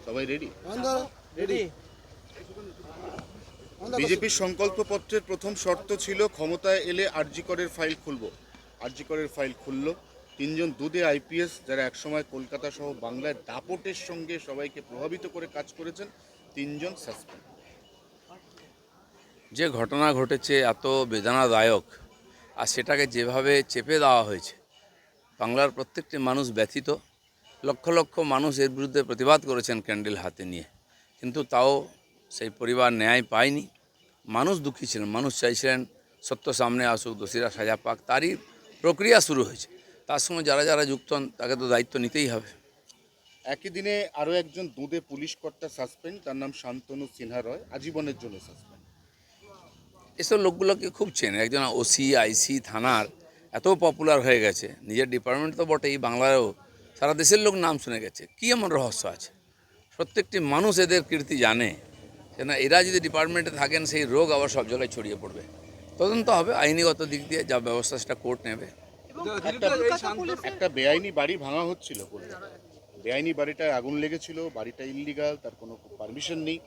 সবাই ready? Ready. বিজেপির সংকল্পপত্রের প্রথম শর্ত ছিল ক্ষমতায় এলে আরজি করের ফাইল খুলব। আরজি করের ফাইল খুলল। তিনজন দুদে আইপিএস যারা একসময় কলকাতা সহ বাংলায় দাপটের সঙ্গে সবাইকে প্রভাবিত করে কাজ করেছেন, তিনজন সাসপেন্ড। যে ঘটনা ঘটেছে এত বেদনাদায়ক, আর সেটাকে যেভাবে চেপে দেওয়া হয়েছে, বাংলার প্রত্যেকটি মানুষ ব্যথিত। লক্ষ লক্ষ মানুষ এর বিরুদ্ধে প্রতিবাদ করেছেন ক্যান্ডেল হাতে নিয়ে, কিন্তু তাও সেই পরিবার ন্যায় পায়নি। মানুষ দুঃখী ছিলেন, মানুষ চাইছিলেন সত্য সামনে আসুক, দোষীরা সাজা পাক। তারই প্রক্রিয়া শুরু হয়েছে। তার সঙ্গে যারা যারা যুক্ত হন তাকে তো দায়িত্ব নিতেই হবে। একই দিনে আরও একজন দুদে পুলিশ কর্তা সাসপেন্ড, তার নাম শান্তনু সিনহা রয়, আজীবনের জন্য সাসপেন্ড। এসব লোকগুলোকে খুব চেনে। একজন ওসি আইসি থানার এত পপুলার হয়ে গেছে, নিজের ডিপার্টমেন্ট তো বটেই, বাংলায়ও সারা দেশের লোক নাম শুনে গেছে। কী এমন রহস্য আছে? প্রত্যেকটি মানুষ এদের কীর্তি জানে যে না, এরা যদি ডিপার্টমেন্টে থাকেন সেই রোগ আবার সব জায়গায় ছড়িয়ে পড়বে। তদন্ত হবে আইনিগত দিক দিয়ে, যা ব্যবস্থা সেটা কোর্ট নেবে। একটা বেআইনি বাড়ি ভাঙা হচ্ছিল কলকাতায়। বেআইনি বাড়িটায় আগুন লেগেছিল, বাড়িটা ইললিগাল, তার কোনো পারমিশন নেই।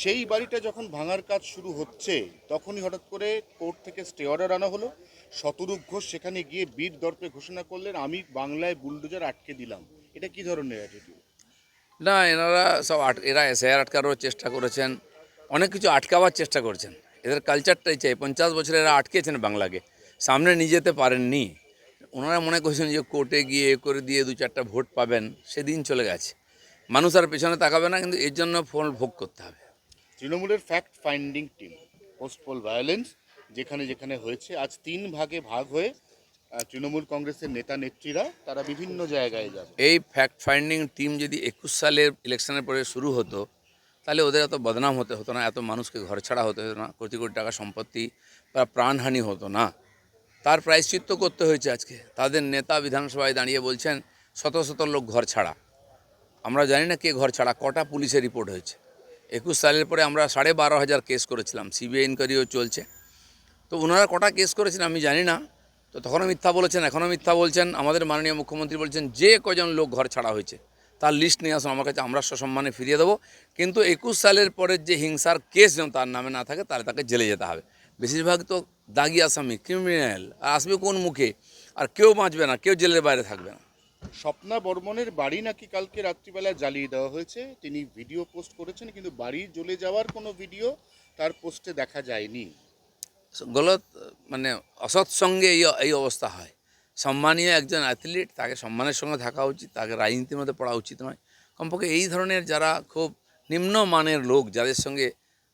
সেই বাড়িটা যখন ভাঙার কাজ শুরু হচ্ছে তখনই হঠাৎ করে কোর্ট থেকে স্টে অর্ডার আনা হলো। শতরূপ ঘোষ সেখানে গিয়ে বীর দর্পে ঘোষণা করলেন, আমি বাংলায় বুলডোজার আটকে দিলাম। এটা কি ধরনের অ্যাটিটিউড? না, এনারা সব এরা এসআইআর আটকানোর চেষ্টা করেছেন, অনেক কিছু আটকাবার চেষ্টা করেছেন। এদের কালচারটাই চাই। 50 বছরে এরা আটকেছেন বাংলাকে, সামনে নিয়ে যেতে পারেননি। ওনারা মনে করছেন যে কোর্টে গিয়ে করে দিয়ে 2-4টা ভোট পাবেন, সেদিন চলে গেছে। মানুষ আর পেছনে তাকাবে না, কিন্তু এর জন্য ফল ভোগ করতে হবে। তৃণমূলের fact finding team post pole violence যেখানে যেখানে হয়েছে, আজ 3 ভাগে ভাগ হয়ে তৃণমূল কংগ্রেসের নেতা নেত্রীরা তারা বিভিন্ন জায়গায় যাবে। এই ফ্যাক্ট ফাইন্ডিং টিম যদি 21 সালের ইলেকশনের পরে শুরু হতো, তাহলে ওদের এত বদনাম হতো না, এত মানুষকে ঘর ছাড়া হতে হতো না, কোটি কোটি টাকা সম্পত্তি বা প্রাণহানি হতো না। তার প্রায়শ্চিত্ত করতে হয়েছে আজকে। তাদের নেতা বিধানসভায় দাঁড়িয়ে বলছেন শত শত লোক ঘর ছাড়া। আমরা জানি না কে ঘর ছাড়া, কটা পুলিশের রিপোর্ট হয়েছে। 21 সালের পরে আমরা 12,500 কেস করেছিলাম, সিবিআই ইনকোয়ারিও চলছে। তো ওনারা কটা কেস করেছেন আমি জানি না। তো তখনও মিথ্যা বলেছেন, এখনও মিথ্যা বলছেন। আমাদের মাননীয় মুখ্যমন্ত্রী বলছেন যে কজন লোক ঘর ছাড়া হয়েছে তার লিস্ট নিয়ে আসুন আমার কাছে, আমরা সসম্মানে ফিরিয়ে দেবো। কিন্তু 21 সালের পরের যে হিংসার কেস যেন তার নামে না থাকে, তাহলে তাকে জেলে যেতে হবে। বেশিরভাগ তো দাগি আসামি, ক্রিমিনাল। আর আসবে কোন মুখে? আর কেউ বাঁচবে না, কেউ জেলের বাইরে থাকবে না। স্বপ্না বর্মনের বাড়ি নাকি কালকে রাত্রিবেলায় জ্বালিয়ে দেওয়া হয়েছে, তিনি ভিডিও পোস্ট করেছেন, কিন্তু বাড়ি জ্বলে যাওয়ার কোনো ভিডিও তার পোস্টে দেখা যায়নি। গলত, মানে অসৎ সঙ্গে এই অবস্থা হয়। সম্মানীয় একজন অ্যাথলিট, তাকে সম্মানের সঙ্গে থাকা উচিত, তাকে রাজনীতির মধ্যে পড়া উচিত নয়। কমপক্ষে এই ধরনের যারা খুব নিম্নমানের লোক, যাদের সঙ্গে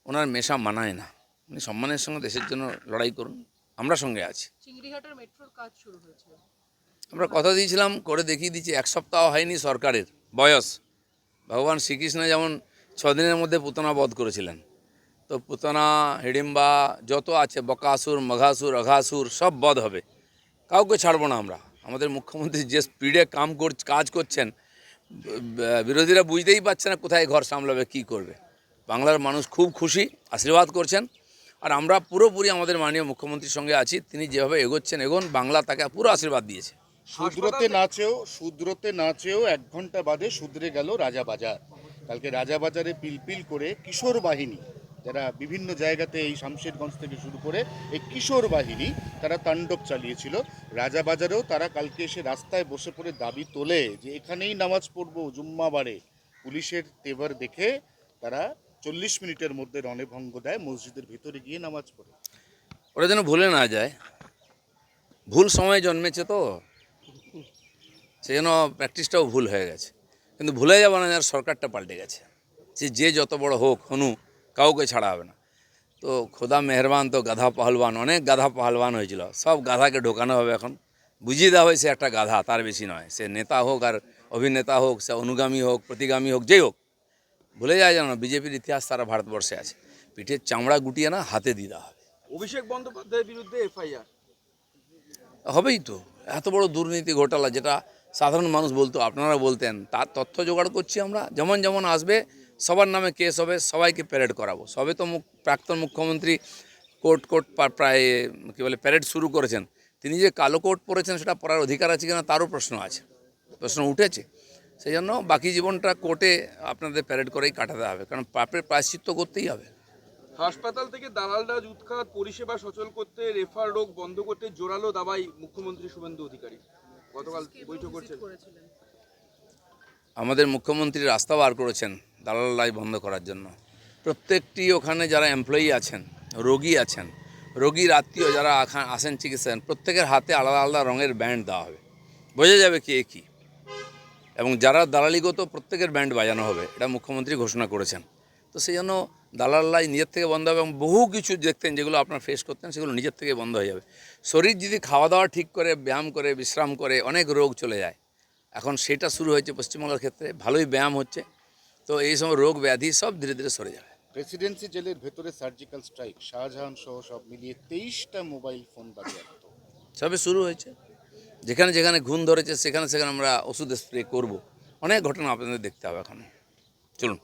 ওনার মেশা মানায় না, উনি সম্মানের সঙ্গে দেশের জন্য লড়াই করুন। আমরা সঙ্গে আছি। চিংড়িহাটের মেট্রোর কাজ শুরু হয়েছে। আমরা কথা দিয়েছিলাম, করে দেখিয়ে দিচ্ছি। 1 সপ্তাহ হয়নি সরকারের বয়স। ভগবান শ্রীকৃষ্ণ যেমন 6 দিনের মধ্যে পুতনা বধ করেছিলেন, তো পুতনা, হিড়িম্বা যত আছে, বকাসুর, মঘাসুর, অঘাসুর সব বধ হবে। কাউকে ছাড়বো না আমরা। আমাদের মুখ্যমন্ত্রী যে স্পিডে কাজ করছেন, বিরোধীরা বুঝতেই পারছে না কোথায় ঘর সামলাবে, কি করবে। বাংলার মানুষ খুব খুশি, আশীর্বাদ করছেন। আর আমরা পুরোপুরি আমাদের মাননীয় মুখ্যমন্ত্রীর সঙ্গে আছি। তিনি যেভাবে এগোচ্ছেন, বাংলা তাকে পুরো আশীর্বাদ দিয়েছে। শুধরোতে না চেয়েও 1 ঘন্টা বাদে শুধরে গেল রাজাবাজার। কালকে রাজাবাজারে পিলপিল করে কিশোর বাহিনী, যারা বিভিন্ন জায়গাতে এই শামশেরগঞ্জ থেকে শুরু করে এই কিশোর বাহিনী তারা তাণ্ডব চালিয়েছিল। রাজাবাজারেও তারা কালকে এসে রাস্তায় বসে পড়ে দাবি তোলে যে এখানেই নামাজ পড়বো জুম্মাবারে। পুলিশের তেভার দেখে তারা 40 মিনিটের মধ্যে রণভঙ্গ দেয়, মসজিদের ভিতরে গিয়ে নামাজ পড়ে। ওরা যেন ভুলে না যায়। ভুল সময়ে জন্মেছে তো, সেই জন্য প্র্যাকটিসটাও ভুল হয়ে গেছে। কিন্তু ভুলে যাবো না, যার সরকারটা পাল্টে গেছে। যে যত বড় হোক হনু, কাউকে ছাড়া হবে না। তো খোদা মেহরবান, তো গাধা পাহলবান, অনেক গাধা পাহলবান হয়েছিল, সব গাধাকে ঢোকানো হবে। এখন বুঝিয়ে দেওয়া হয়েছে একটা গাধা, তার বেশি নয়। সে নেতা হোক আর অভিনেতা হোক, সে অনুগামী হোক, প্রতিগামী হোক, যেই হোক, ভুলে যায় যেন বিজেপির ইতিহাস সারা ভারতবর্ষে আছে। পিঠের চামড়া গুটিয়ে না, হাতে দিয়ে দেওয়া হবে। অভিষেক বন্দ্যোপাধ্যায়ের বিরুদ্ধে এফআইআর হবেই তো। এত বড় দুর্নীতি ঘোটালা, যেটা সাধারণ মানুষ বলতো, আপনারা বলতেন, তার তথ্য জোগাড় করছি আমরা। যেমন যেমন আসবে সবার নামে কেস হবে, সবাইকে প্যারেড করাবো। সবে তো প্রাক্তন মুখ্যমন্ত্রী কোর্ট প্রায় কী বলে প্যারেড শুরু করেছেন। তিনি যে কালো কোট পরেছেন, সেটা পরার অধিকার আছে কিনা তারও প্রশ্ন আছে, প্রশ্ন উঠেছে। সেই জন্য বাকি জীবনটা কোর্টে আপনাদের প্যারেড করেই কাটাতে হবে, কারণ পাপের প্রায়শ্চিত্ত করতেই হবে। হাসপাতাল থেকে দালালরাজ উৎখাত, পরিষেবা সচল করতে, রেফার রোগ বন্ধ করতে জোরালো দাবাই মুখ্যমন্ত্রী শুভেন্দু অধিকারী। গতকাল বৈঠক করছেন। করেছিলেন আমাদের মুখ্যমন্ত্রী রাস্তা বার করেছেন দালাল বন্ধ করার জন্য। প্রত্যেকটি ওখানে যারা এমপ্লয়ি আছেন, রোগী আছেন, রোগীর আত্মীয় যারা আসেন চিকিৎসা, প্রত্যেকের হাতে আলাদা আলাদা রঙের ব্যান্ড দেওয়া হবে, বোঝা যাবে কে কী। এবং যারা দালালিগত প্রত্যেকের ব্যান্ড বাজানো হবে, এটা মুখ্যমন্ত্রী ঘোষণা করেছেন। তো সেই জন্য দালাল্লাই নিজের থেকে বন্ধ হবে, এবং বহু কিছু দেখতেন যেগুলো আপনার ফেস করতেন সেগুলো নিজের থেকে বন্ধ হয়ে যাবে। শরীর যদি খাওয়া দাওয়া ঠিক করে, ব্যায়াম করে, বিশ্রাম করে, অনেক রোগ চলে যায়। এখন সেটা শুরু হয়েছে পশ্চিমবঙ্গের ক্ষেত্রে, ভালোই ব্যায়াম হচ্ছে। তো এই সময় রোগ ব্যাধি সব ধীরে ধীরে সরে যাবে। প্রেসিডেন্সি জেলের ভেতরে সার্জিক্যাল স্ট্রাইক, শাহজাহান সহ সব মিলিয়ে 23টা মোবাইল ফোন বাজেয়াপ্ত। সবে শুরু হয়েছে, যেখানে যেখানে ঘুণ ধরেছে সেখানে সেখানে আমরা ওষুধ স্প্রে করব। অনেক ঘটনা আপনাদের দেখতে হবে এখন। চলুন।